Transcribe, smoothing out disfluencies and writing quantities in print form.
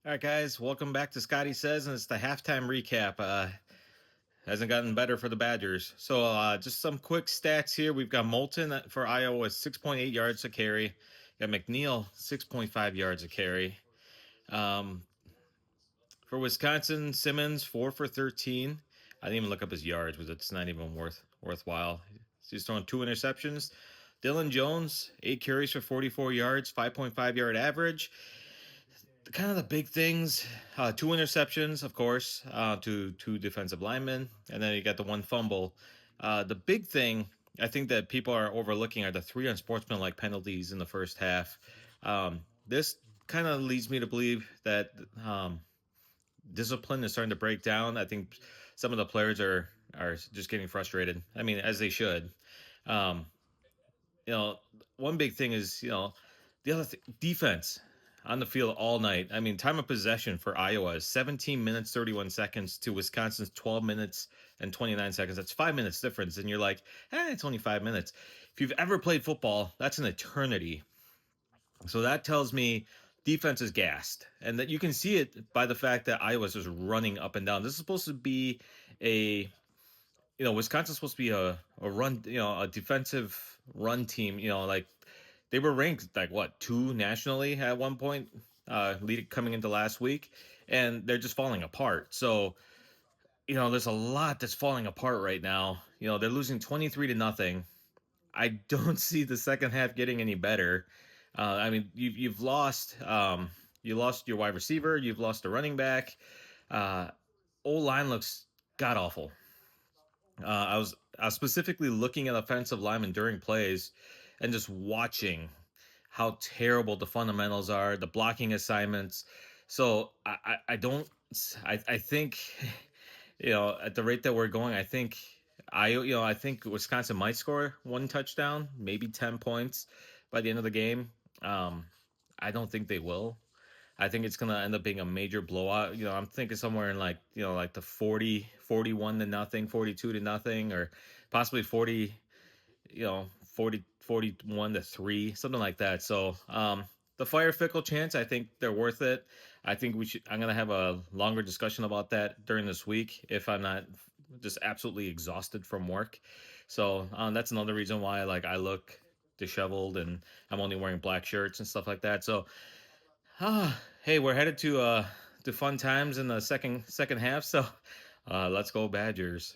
All right, guys, welcome back to Scotty Says, and it's the halftime recap. Hasn't gotten better for the Badgers. So, just some quick stats here. We've got Moulton for Iowa, 6.8 yards a carry. Got McNeil, 6.5 yards a carry. Um, for Wisconsin, Simmons, 4 for 13. I didn't even look up his yards, but it's not even worthwhile. He's throwing two interceptions. Dylan Jones, 8 carries for 44 yards, 5.5 yard average. Kind of the big things, two interceptions, of course, to two defensive linemen, and then you got the one fumble. The big thing I think that people are overlooking are the three unsportsmanlike penalties in the first half. This kind of leads me to believe that discipline is starting to break down. I think some of the players are just getting frustrated. I mean, as they should. Um, One big thing is, the other defense on the field all night. I mean, time of possession for Iowa is 17 minutes 31 seconds to Wisconsin's 12 minutes and 29 seconds. That's 5 minutes difference, and you're like, it's only 5 minutes. If you've ever played football, that's an eternity. So that tells me defense is gassed, and that you can see it by the fact that Iowa's just running up and down. This is supposed to be a Wisconsin's supposed to be a run, a defensive run team. Like they were ranked like what, two nationally at one point, leading coming into last week, and they're just falling apart. So there's a lot that's falling apart right now. They're losing 23-0. I don't see the second half getting any better. I mean, you've lost you lost your wide receiver, you've lost a running back. Old line looks god awful. I was specifically looking at offensive linemen during plays and just watching how terrible the fundamentals are, the blocking assignments. So I don't I think at the rate that we're going, I think Wisconsin might score one touchdown, maybe 10 points by the end of the game. Um, I don't think they will. I think it's gonna end up being a major blowout. I'm thinking somewhere in like like the 41-0, 42-0, or possibly 41-3, something like that. So the fire fickle chance, I think they're worth it. I think I'm gonna have a longer discussion about that during this week if I'm not just absolutely exhausted from work. So that's another reason why I look disheveled and I'm only wearing black shirts and stuff like that. So hey, we're headed to fun times in the second half. So let's go Badgers.